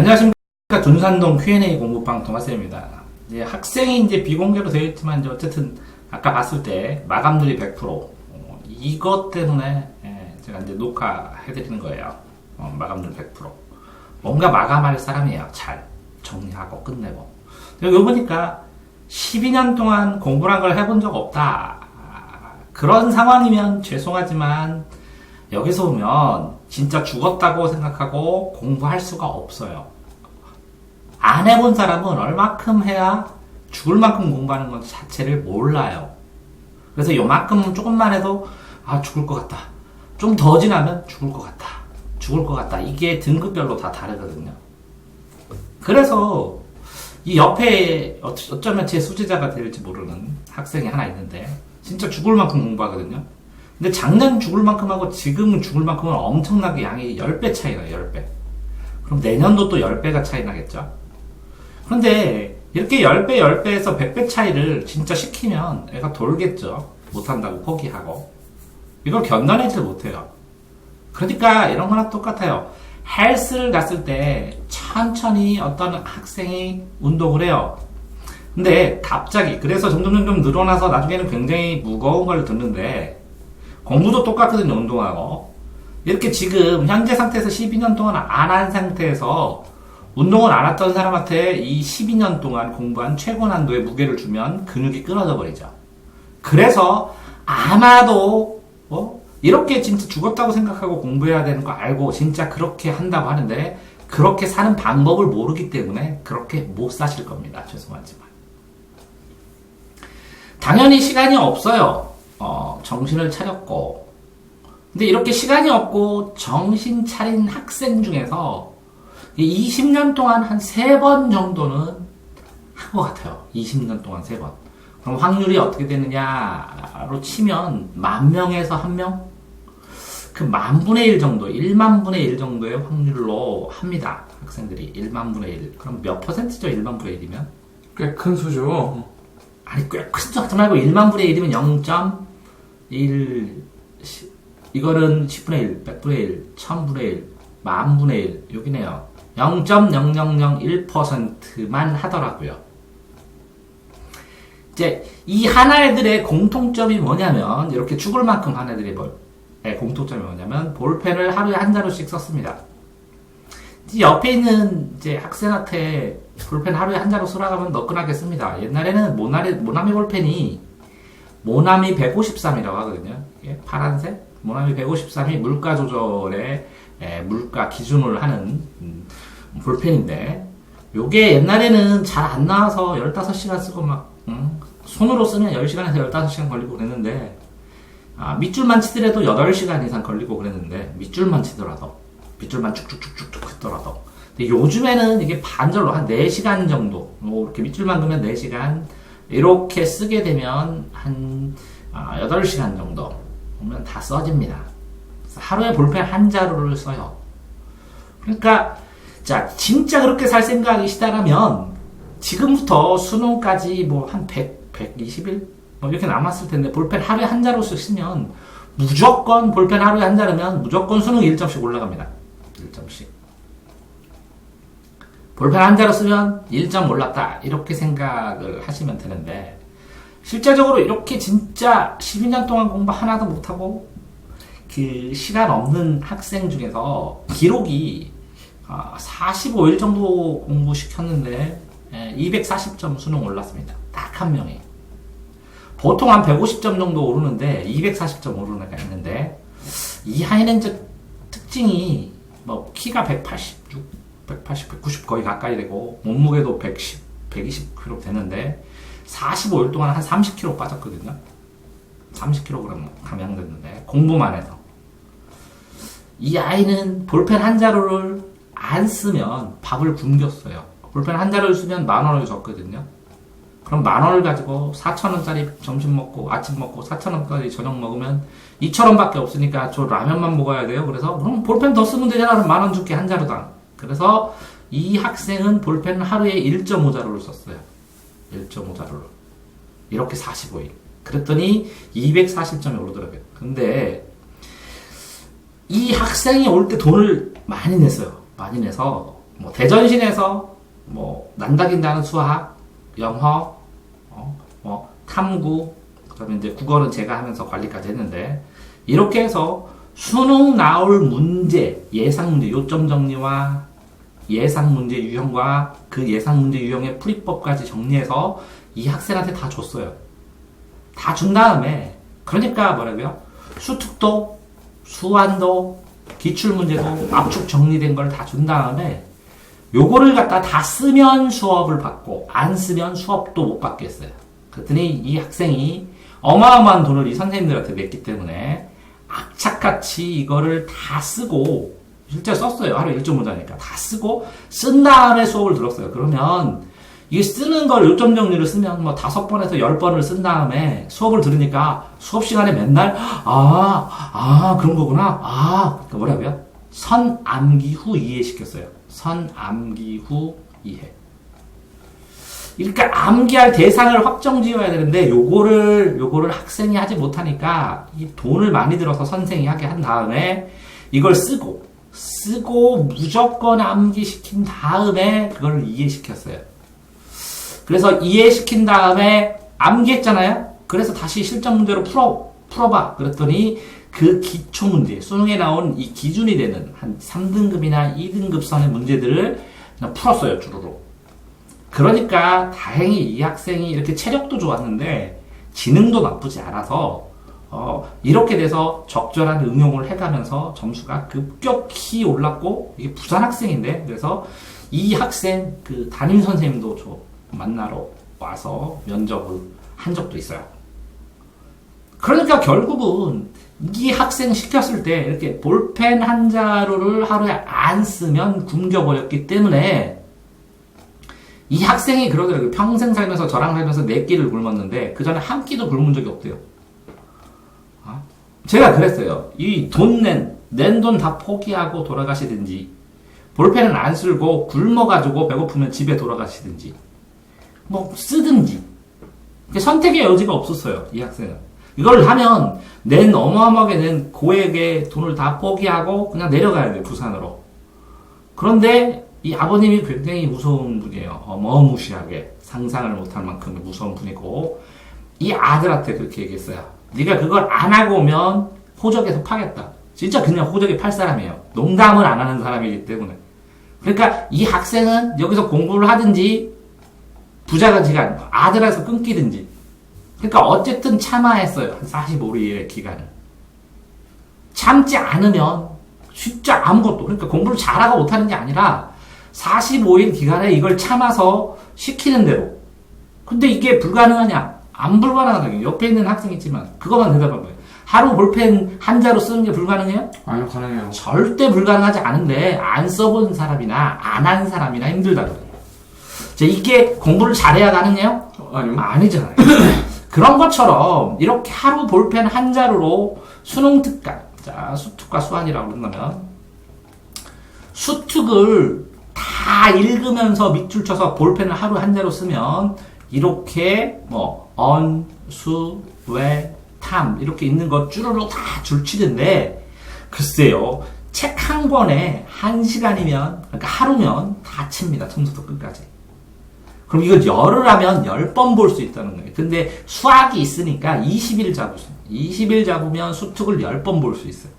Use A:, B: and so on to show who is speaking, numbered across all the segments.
A: 안녕하십니까. 둔산동 Q&A 공부방 동아쌤입니다. 이제 학생이 이제 비공개로 되어 있지만, 이제 어쨌든, 아까 봤을 때, 마감률이 100%. 이것 때문에, 제가 이제 녹화해드리는 거예요. 마감률 100%. 뭔가 마감할 사람이에요. 잘 정리하고 끝내고. 여기 보니까, 12년 동안 공부란 걸 해본 적 없다. 그런 상황이면 죄송하지만, 여기서 보면, 진짜 죽었다고 생각하고 공부할 수가 없어요. 안 해본 사람은 얼마큼 해야 죽을 만큼 공부하는 것 자체를 몰라요. 그래서 요만큼 조금만 해도 죽을 것 같다. 좀 더 지나면 죽을 것 같다. 죽을 것 같다. 이게 등급별로 다 다르거든요. 그래서 이 옆에 어쩌면 제 수제자가 될지 모르는 학생이 하나 있는데 진짜 죽을 만큼 공부하거든요. 근데 작년 죽을 만큼하고 지금 죽을 만큼은 엄청나게 양이 10배 차이 나요. 10배. 그럼 내년도 또 10배가 차이 나겠죠. 그런데 이렇게 10배, 10배에서 100배 차이를 진짜 시키면 애가 돌겠죠. 못한다고 포기하고. 이걸 견뎌내질 못해요. 그러니까 이런 거랑 똑같아요. 헬스를 갔을 때 천천히 어떤 학생이 운동을 해요. 근데 갑자기 그래서 점점 늘어나서 나중에는 굉장히 무거운 걸 듣는데 공부도 똑같거든요. 운동하고. 이렇게 지금 현재 상태에서 12년 동안 안 한 상태에서 운동을 안 했던 사람한테 이 12년 동안 공부한 최고 난도의 무게를 주면 근육이 끊어져 버리죠. 그래서 아마도 이렇게 진짜 죽었다고 생각하고 공부해야 되는 거 알고 진짜 그렇게 한다고 하는데 그렇게 사는 방법을 모르기 때문에 그렇게 못 사실 겁니다. 죄송하지만. 당연히 시간이 없어요. 정신을 차렸고. 근데 이렇게 시간이 없고 정신 차린 학생 중에서 20년 동안 한 3번 정도는 한 것 같아요. 20년 동안 3번. 그럼 확률이 어떻게 되느냐로 치면 10,000명에서 1명? 그 10,000분의 1 정도, 10,000분의 1 정도의 확률로 합니다. 학생들이 10,000분의 1. 그럼 몇 퍼센트죠? 10,000분의 1이면?
B: 꽤 큰 수죠.
A: 아니, 꽤 큰 수 하지 말고 10,000분의 1이면 0.1, 이거는 10분의 1, 100분의 1, 1000분의 1, 10,000분의 1, 여기네요. 0.0001%만 하더라고요. 이제 이 하나애들의 공통점이 뭐냐면 이렇게 죽을 만큼 하나애들의 공통점이 뭐냐면 볼펜을 하루에 한 자루씩 썼습니다. 옆에 있는 이제 학생한테 볼펜 하루에 한 자루 쓰라고 하면 너끈하겠습니다. 옛날에는 모나미 볼펜이 모나미 153이라고 하거든요. 이게 파란색 모나미 153이 물가 조절에 물가 기준을 하는 볼펜인데 요게 옛날에는 잘 안 나와서 15시간 쓰고 막 손으로 쓰면 10시간에서 15시간 걸리고 그랬는데 밑줄만 치더라도 8시간 이상 걸리고 그랬는데 밑줄만 치더라도 밑줄만 쭉쭉쭉쭉 긋더라도 근데 요즘에는 이게 반절로 한 4시간 정도 이렇게 밑줄만 그면 4시간 이렇게 쓰게 되면 한 8시간 정도 보면 다 써집니다. 하루에 볼펜 한 자루를 써요. 그러니까 자 진짜 그렇게 살 생각이시다라면 지금부터 수능까지 뭐 한 120일 뭐 이렇게 남았을 텐데 볼펜 하루에 한 자루씩 쓰면 무조건 볼펜 하루에 한 자루면 무조건 수능 1점씩 올라갑니다. 1점씩. 볼펜 한 자루 쓰면 1점 올랐다 이렇게 생각을 하시면 되는데 실제적으로 이렇게 진짜 12년 동안 공부 하나도 못하고 그 시간 없는 학생 중에서 기록이 45일 정도 공부시켰는데 240점 수능 올랐습니다. 딱 한 명이. 보통 한 150점 정도 오르는데 240점 오르는 애가 있는데 이 아이는 이제 특징이 뭐 키가 186, 190 거의 가까이 되고 몸무게도 110, 120kg 되는데 45일 동안 한 30kg 빠졌거든요. 30kg 감량됐는데 공부만 해서 이 아이는 볼펜 한 자루를 안 쓰면 밥을 굶겼어요. 볼펜 한 자루를 쓰면 10,000원을 줬거든요. 그럼 10,000원을 가지고 4,000원짜리 점심 먹고 아침 먹고 4,000원짜리 저녁 먹으면 2,000원밖에 없으니까 저 라면만 먹어야 돼요. 그래서 그럼 볼펜 더 쓰면 되잖아. 그럼 10,000원 줄게 한 자루당. 그래서 이 학생은 볼펜 하루에 1.5자루를 썼어요. 1.5자루를. 이렇게 45일. 그랬더니 240점이 오르더라고요. 근데 이 학생이 올 때 돈을 많이 냈어요. 많이 내서 뭐 대전신에서 뭐 난다긴다는 수학, 영어, 뭐 탐구, 그다음에 이제 국어는 제가 하면서 관리까지 했는데 이렇게 해서 수능 나올 문제, 예상 문제 요점 정리와 예상 문제 유형과 그 예상 문제 유형의 풀이법까지 정리해서 이 학생한테 다 줬어요. 다 준 다음에 그러니까 뭐라고요? 수특도, 수완도, 기출문제도 압축 정리된 걸 다 준 다음에 요거를 갖다 다 쓰면 수업을 받고 안 쓰면 수업도 못 받겠어요. 그랬더니 이 학생이 어마어마한 돈을 이 선생님들한테 냈기 때문에 악착같이 이거를 다 쓰고 실제 썼어요. 하루 1.5자니까 다 쓰고 쓴 다음에 수업을 들었어요. 그러면 이게 쓰는 걸 요점 정리를 쓰면 뭐 5번에서 10번을 쓴 다음에 수업을 들으니까 수업 시간에 맨날 그런 거구나. 그러니까 뭐라고요? 선암기 후 이해시켰어요. 선암기 후 이해. 그러니까 암기할 대상을 확정 지어야 되는데 요거를 학생이 하지 못하니까 이 돈을 많이 들어서 선생이 하게 한 다음에 이걸 쓰고 무조건 암기시킨 다음에 그걸 이해시켰어요. 그래서 이해시킨 다음에 암기했잖아요. 그래서 다시 실전 문제로 풀어봐. 그랬더니 그 기초 문제, 수능에 나온 이 기준이 되는 한 3등급이나 2등급 선의 문제들을 그냥 풀었어요, 주르륵. 그러니까 다행히 이 학생이 이렇게 체력도 좋았는데 지능도 나쁘지 않아서 이렇게 돼서 적절한 응용을 해가면서 점수가 급격히 올랐고 이게 부산 학생인데 그래서 이 학생 그 담임 선생님도 저 만나러 와서 면접을 한 적도 있어요. 그러니까 결국은 이 학생 시켰을 때 이렇게 볼펜 한 자루를 하루에 안 쓰면 굶겨버렸기 때문에 이 학생이 그러더라고요. 평생 살면서 저랑 살면서 4끼를 굶었는데 그 전에 한 끼도 굶은 적이 없대요. 제가 그랬어요. 이 낸 돈 다 포기하고 돌아가시든지 볼펜은 안 쓸고 굶어가지고 배고프면 집에 돌아가시든지 뭐 쓰든지 선택의 여지가 없었어요. 이 학생은. 이걸 하면 어마어마하게 낸 고액의 돈을 다 포기하고 그냥 내려가야 돼요. 부산으로. 그런데 이 아버님이 굉장히 무서운 분이에요. 어마무시하게 상상을 못할 만큼 무서운 분이고 이 아들한테 그렇게 얘기했어요. 네가 그걸 안 하고 오면 호적에서 파겠다. 진짜 그냥 호적에 팔 사람이에요. 농담을 안 하는 사람이기 때문에. 그러니까 이 학생은 여기서 공부를 하든지 부자가 지가 아들에서 끊기든지. 그러니까 어쨌든 참아했어요. 한 45일의 기간을. 참지 않으면 진짜 아무것도. 그러니까 공부를 잘하고 못하는 게 아니라 45일 기간에 이걸 참아서 시키는 대로. 근데 이게 불가능하냐? 안 불가능하다. 옆에 있는 학생이 있지만 그것만 대답해봐요. 하루 볼펜 한 자로 쓰는 게 불가능해요?
B: 아니요, 가능해요.
A: 절대 불가능하지 않은데 안 써본 사람이나 안 한 사람이나 힘들다 그래요. 이게 공부를 잘해야 가능해요?
B: 아니요.
A: 아니잖아요. 그런 것처럼 이렇게 하루 볼펜 한 자루로 수능 특강, 자 수특과 수완이라고 그런다면 수특을 다 읽으면서 밑줄 쳐서 볼펜을 하루 한 자루 쓰면 이렇게 뭐 언, 수, 왜, 탐 이렇게 있는 거 쭈루룩 다 줄치는데 글쎄요 책 한 권에 1시간이면 그러니까 하루면 다 칩니다. 처음부터 끝까지. 그럼 이거 열을 하면 10번 볼 수 있다는 거예요. 근데 수학이 있으니까 20일 잡으세요. 20일 잡으면 수특을 10번 볼 수 있어요.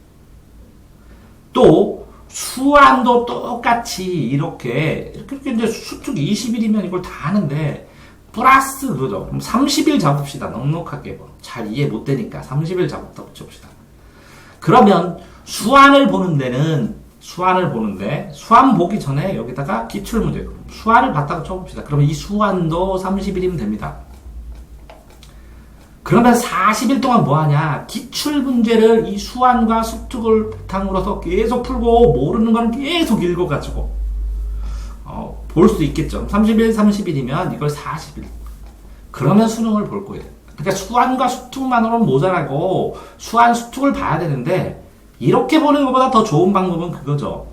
A: 또 수완도 똑같이 이렇게 이제 수특 20일이면 이걸 다 하는데 플러스 그거죠. 그럼 30일 잡읍시다. 넉넉하게 잘 이해 못 되니까 30일 잡았다고 칩시다. 그러면 수완을 보는데 수완 보기 전에 여기다가 기출문제 수완을 봤다고 쳐봅시다. 그러면 이 수완도 30일이면 됩니다. 그러면 40일 동안 뭐하냐? 기출문제를 이 수완과 수특을 바탕으로 해서 계속 풀고 모르는 거는 계속 읽어가지고 볼 수 있겠죠. 30일이면 이걸 40일. 그러면 수능을 볼 거예요. 그러니까 수완과 수특만으로는 모자라고 수완, 수특을 봐야 되는데 이렇게 보는 것보다 더 좋은 방법은 그거죠.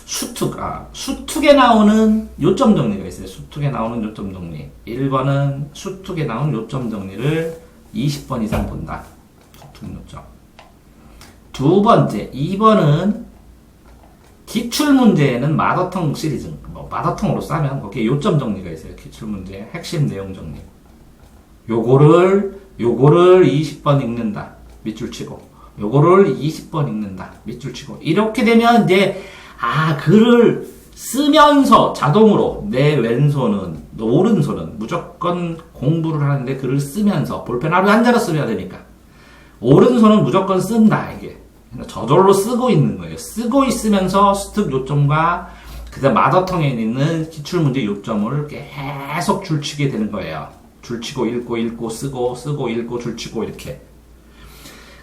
A: 수특에 나오는 요점 정리가 있어요. 수특에 나오는 요점 정리. 1번은 수특에 나오는 요점 정리를 20번 이상 본다. 수특 요점. 두 번째, 2번은 기출문제에는 마더텅 시리즈, 마더텅으로 싸면 거기에 요점 정리가 있어요. 기출문제 핵심 내용 정리. 요거를 20번 읽는다. 밑줄 치고. 요거를 20번 읽는다. 밑줄 치고. 이렇게 되면 이제, 글을 쓰면서 자동으로 내 왼손은, 오른손은 무조건 공부를 하는데 글을 쓰면서 볼펜 하루에 한 자로 써야 되니까. 오른손은 무조건 쓴다, 이게. 저절로 쓰고 있는 거예요. 쓰고 있으면서 수특 요점과 그다음 마더텅에 있는 기출문제 요점을 계속 줄치게 되는 거예요. 줄치고 읽고 쓰고 읽고 줄치고 이렇게.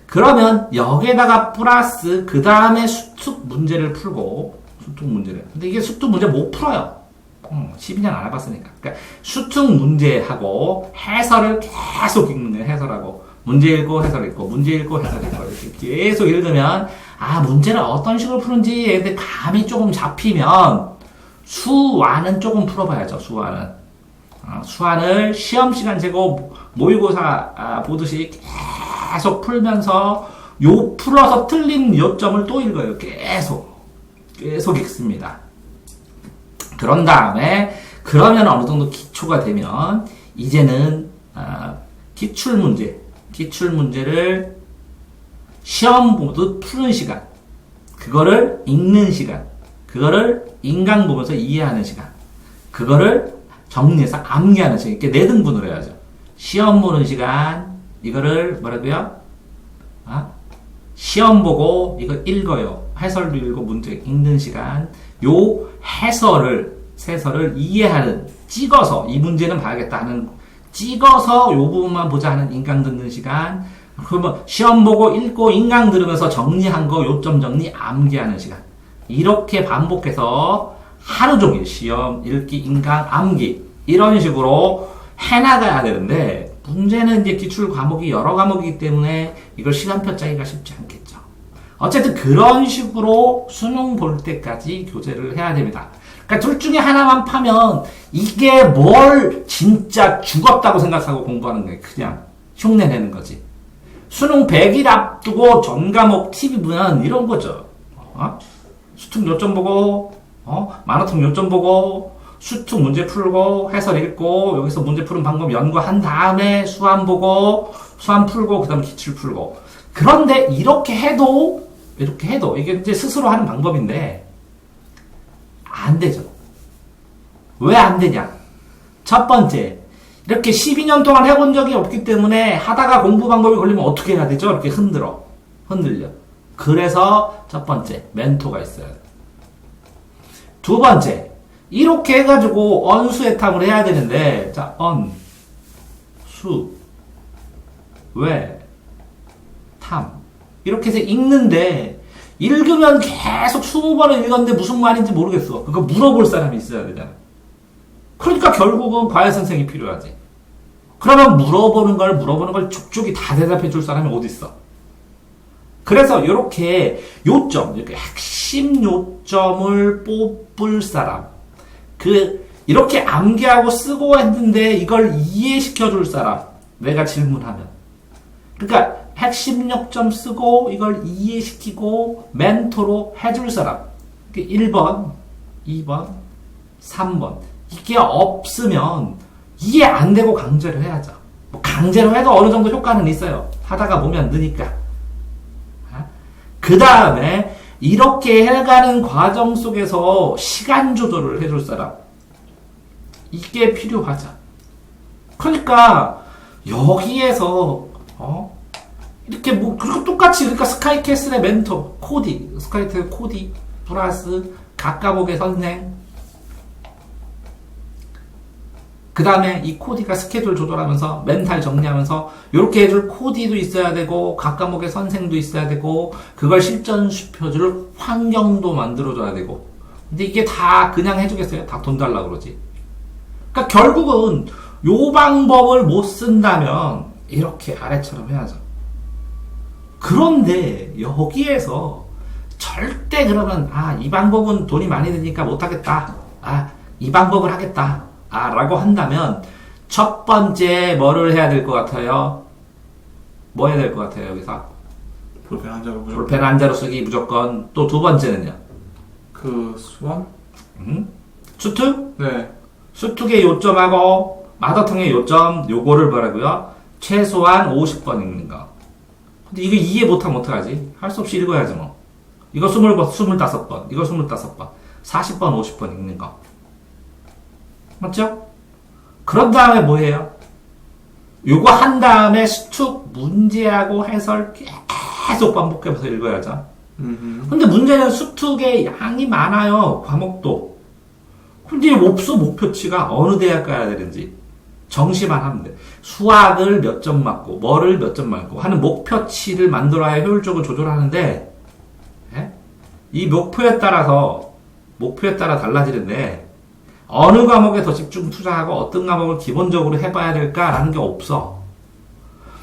A: 그러면 여기에다가 플러스 그 다음에 수특 문제를 풀고 수특 문제를. 근데 이게 수특 문제 못 풀어요. 12년 안 해봤으니까. 그러니까 수특 문제하고 해설을 계속 읽는 거예요. 해설하고. 문제 읽고 해설 읽고 문제 읽고 해설 읽고 이렇게 계속 읽으면 문제를 어떤 식으로 푸는지 애들 감이 조금 잡히면 수완은 조금 풀어봐야죠. 수완을 시험 시간 재고 모의고사 보듯이 계속 풀면서 풀어서 틀린 요점을 또 읽어요. 계속 읽습니다. 그런 다음에 그러면 어느 정도 기초가 되면 이제는 기출문제를 시험 보듯 푸는 시간, 그거를 읽는 시간, 그거를 인강 보면서 이해하는 시간, 그거를 정리해서 암기하는 시간, 이렇게 네 등분을 해야죠. 시험 보는 시간, 이거를 뭐라고요? 시험 보고 이거 읽어요. 해설도 읽고 문제 읽는 시간, 요 세설을 이해하는, 찍어서 이 문제는 봐야겠다 하는 찍어서 요 부분만 보자 하는 인강 듣는 시간, 그러면 시험 보고 읽고 인강 들으면서 정리한 거 요점 정리 암기하는 시간, 이렇게 반복해서 하루 종일 시험 읽기 인강 암기 이런 식으로 해나가야 되는데, 문제는 이제 기출 과목이 여러 과목이기 때문에 이걸 시간표 짜기가 쉽지 않겠죠. 어쨌든 그런 식으로 수능 볼 때까지 교재를 해야 됩니다. 그러니까 둘 중에 하나만 파면 이게 뭘 진짜 죽었다고 생각하고 공부하는 거예요. 그냥 흉내 내는 거지. 수능 100일 앞두고 전 과목 TV 보면 이런 거죠. 수특 요점 보고, 마라톤 요점 보고, 수특 문제 풀고, 해설 읽고, 여기서 문제 푸는 방법 연구한 다음에 수험 보고, 수험 풀고, 그 다음 기출 풀고. 그런데 이렇게 해도, 이게 이제 스스로 하는 방법인데, 안 되죠. 왜 안 되냐? 첫 번째, 이렇게 12년 동안 해본 적이 없기 때문에 하다가 공부 방법이 걸리면 어떻게 해야 되죠? 이렇게 흔들려. 그래서 첫 번째, 멘토가 있어야 돼. 두 번째, 이렇게 해가지고 언수회탐을 해야 되는데, 자, 탐. 이렇게 해서 읽는데, 읽으면 계속 20번을 읽었는데 무슨 말인지 모르겠어. 그거 물어볼 사람이 있어야 되잖아. 그러니까 결국은 과외 선생이 필요하지. 그러면 물어보는 걸 쭉쭉이 다 대답해 줄 사람이 어디 있어? 그래서 이렇게 이렇게 핵심 요점을 뽑을 사람. 이렇게 암기하고 쓰고 했는데 이걸 이해시켜 줄 사람. 내가 질문하면. 그러니까 핵심 요점 쓰고 이걸 이해시키고 멘토로 해줄 사람. 1번, 2번, 3번. 이게 없으면 이해 안 되고 강제로 해야죠. 강제로 해도 어느 정도 효과는 있어요. 하다가 보면 느니까. 그 다음에 이렇게 해가는 과정 속에서 시간 조절을 해줄 사람. 이게 필요하죠. 그러니까 여기에서 이렇게 그리고 똑같이 그러니까 스카이캐슬의 멘토 스카이캐슬 코디 플러스 각 과목의 선생. 그 다음에 이 코디가 스케줄 조절하면서 멘탈 정리하면서 이렇게 해줄 코디도 있어야 되고 각 과목의 선생도 있어야 되고 그걸 실전시켜줄 환경도 만들어줘야 되고. 근데 이게 다 그냥 해주겠어요? 다 돈 달라고 그러지. 그러니까 결국은 요 방법을 못 쓴다면 이렇게 아래처럼 해야죠. 그런데 여기에서 절대 그러면 이 방법은 돈이 많이 드니까 못하겠다. 이 방법을 하겠다. 라고 한다면 첫 번째 뭐를 해야 될 것 같아요? 뭐 해야 될 것 같아요 여기서?
B: 볼펜 한자로
A: 볼펜 한자로 쓰기 무조건. 또 두 번째는요?
B: 그 수원?
A: 수특?
B: 네.
A: 수특의 요점하고 마더텅의 요점 요거를 뭐라고요? 최소한 50번 읽는 거. 근데 이거 이해 못하면 어떡하지? 할 수 없이 읽어야지 뭐. 이거 25번, 이거 25번, 40번, 50번 읽는 거. 맞죠? 그런 다음에 뭐 해요? 요거 한 다음에 수특 문제하고 해설 계속 반복해서 읽어야죠. 근데 문제는 수특의 양이 많아요. 과목도. 근데 목표치가 어느 대학 가야 되는지 정시만 하면 돼. 수학을 몇 점 맞고 뭐를 몇 점 맞고 하는 목표치를 만들어야 효율적으로 조절하는데 예? 이 목표에 따라 달라지는데 어느 과목에 더 집중 투자하고 어떤 과목을 기본적으로 해봐야 될까라는 게 없어.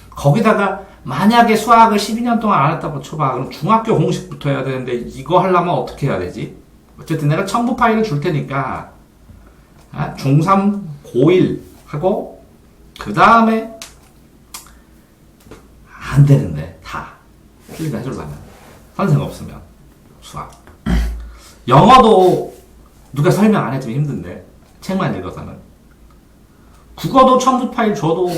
A: 거기다가 만약에 수학을 12년 동안 안 했다고 쳐봐. 그럼 중학교 공식부터 해야 되는데 이거 하려면 어떻게 해야 되지? 어쨌든 내가 첨부 파일을 줄 테니까 중3, 고1 하고 그 다음에 안 되는데 다 필기를 해주려면 선생 없으면 수학 영어도 누가 설명 안 해주면 힘든데 책만 읽어서는 국어도 첨부 파일 줘도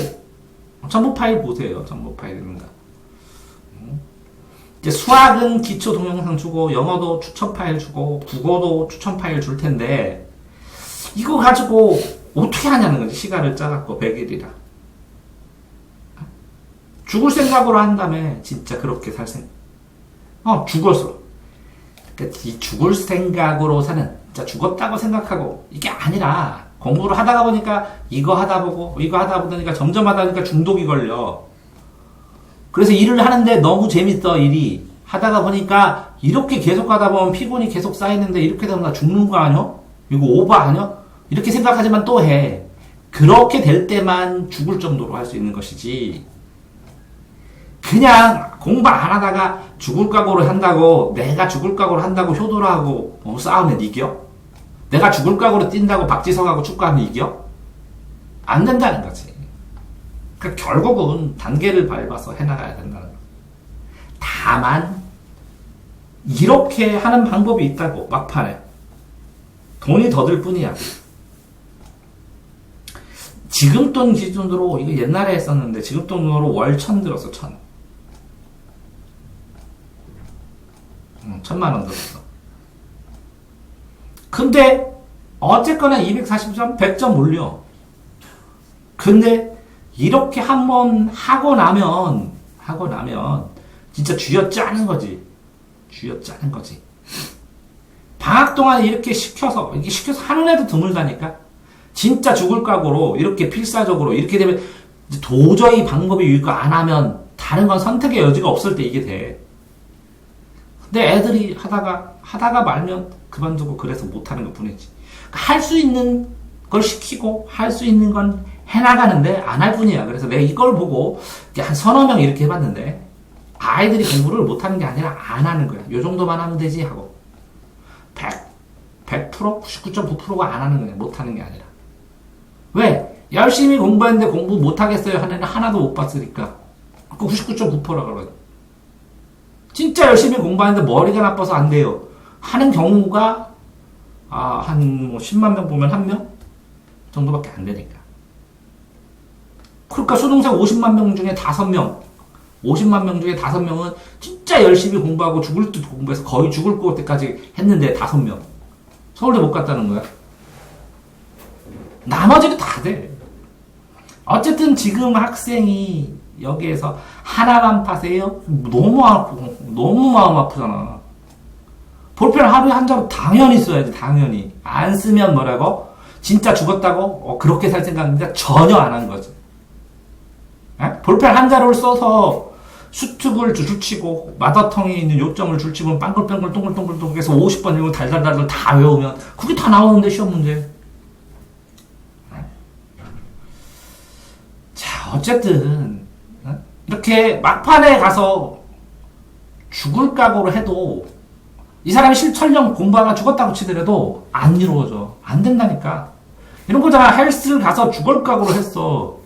A: 첨부 파일 보세요. 첨부 파일입니다. 이제 수학은 기초 동영상 주고 영어도 추천 파일 주고 국어도 추천 파일 줄 텐데 이거 가지고 어떻게 하냐는 거지. 시간을 짜갖고 100일이라 죽을 생각으로 한다며 진짜 그렇게 살 생각 죽었어. 그러니까 이 죽을 생각으로 사는 진짜 죽었다고 생각하고 이게 아니라 공부를 하다가 보니까 이거 하다 보니까 점점 하다 보니까 중독이 걸려. 그래서 일을 하는데 너무 재밌어. 일이 하다가 보니까 이렇게 계속 하다 보면 피곤이 계속 쌓이는데 이렇게 되면 나 죽는 거 아니야? 이거 오버 아니야? 이렇게 생각하지만 또 해. 그렇게 될 때만 죽을 정도로 할 수 있는 것이지 그냥 공부 안 하다가 죽을 각오를 한다고 내가 죽을 각오를 한다고 효도를 하고 싸우면 이겨? 내가 죽을 각오로 뛴다고 박지성하고 축구하면 이겨? 안 된다는 거지. 그러니까 결국은 단계를 밟아서 해나가야 된다는 거. 다만 이렇게 하는 방법이 있다고. 막판에 돈이 더 들 뿐이야. 지금 돈 기준으로 이거 옛날에 했었는데 지금 돈으로 월 1,000 들었어. 1,000. 1,000만 원 들었어. 근데 어쨌거나 240점, 100점 올려. 근데 이렇게 한번 하고 나면 진짜 쥐어짜는 거지. 방학 동안에 이렇게 시켜서 하는 애도 드물다니까. 진짜 죽을 각오로 이렇게 필사적으로 이렇게 되면 도저히 방법이 유익 안 하면 다른 건 선택의 여지가 없을 때 이게 돼. 근데 애들이 하다가 말면 그만두고 그래서 못하는 것 뿐이지. 할 수 있는 걸 시키고 할 수 있는 건 해나가는데 안 할 뿐이야. 그래서 내가 이걸 보고 한 서너 명 이렇게 해봤는데 아이들이 공부를 못하는 게 아니라 안 하는 거야. 요 정도만 하면 되지 하고 100%? 99.9%가 안 하는 거야. 못하는 게 아니라. 왜? 열심히 공부했는데 공부 못하겠어요 하는 애는 하나도 못 봤으니까. 그 99.9%라 그러거든. 진짜 열심히 공부하는데 머리가 나빠서 안 돼요 하는 경우가 한 10만 명 보면 1명 정도밖에 안 되니까. 그러니까 수능생 50만 명 중에 5명 50만 명 중에 5명은 진짜 열심히 공부하고 죽을 듯 공부해서 거의 죽을 것 때까지 했는데 5명 서울대 못 갔다는 거야. 나머지는 다 돼. 어쨌든 지금 학생이 여기에서 하나만 파세요? 너무 마음 아프잖아. 볼펜 하루에 한 자로 당연히 써야지. 당연히. 안 쓰면 뭐라고? 진짜 죽었다고? 그렇게 살 생각인데 전혀 안 한 거지. 에? 볼펜 한 자루를 써서 수특을 줄치고 마더텅에 있는 요점을 줄치면 빵글빵글 동글동글 해서 50번 읽고 달달달 다 외우면 그게 다 나오는데 시험 문제. 자, 어쨌든 이렇게 막판에 가서 죽을 각오로 해도 이 사람이 설령 공부하다가 죽었다고 치더라도 안 이루어져. 안 된다니까. 이런 거잖아. 헬스를 가서 죽을 각오로 했어.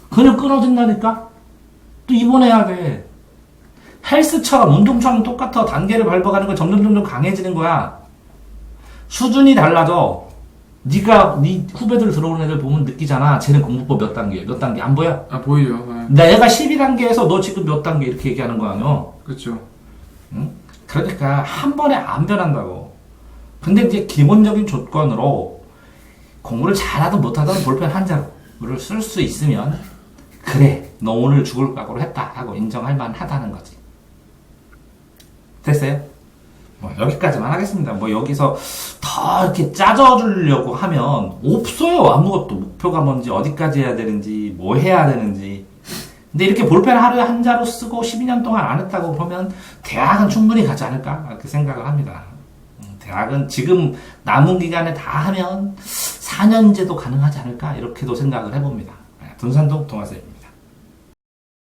A: 그냥 끊어진다니까? 또 입원해야 돼. 헬스처럼 운동처럼 똑같아. 단계를 밟아가는 거 점점 강해지는 거야. 수준이 달라져. 네가 네 후배들 들어오는 애들 보면 느끼잖아. 쟤는 공부법 몇 단계 안 보여?
B: 아, 보이죠. 네.
A: 내가 12단계에서 너 지금 몇 단계 이렇게 얘기하는 거 아니야?
B: 그렇죠.
A: 응? 그러니까 한 번에 안 변한다고. 근데 이제 기본적인 조건으로 공부를 잘하든 못하든 볼펜 한 자루를 쓸 수 있으면 그래 너 오늘 죽을 각오로 했다 하고 인정할 만하다는 거지. 됐어요? 뭐 여기까지만 하겠습니다. 뭐 여기서 더 이렇게 짜져주려고 하면 없어요. 아무것도 목표가 뭔지 어디까지 해야 되는지 뭐 해야 되는지. 근데 이렇게 볼펜 하루에 한 자루 쓰고 12년 동안 안 했다고 보면 대학은 충분히 가지 않을까 이렇게 생각을 합니다. 대학은 지금 남은 기간에 다 하면 4년제도 가능하지 않을까 이렇게도 생각을 해봅니다. 돈산동 동아쌤입니다.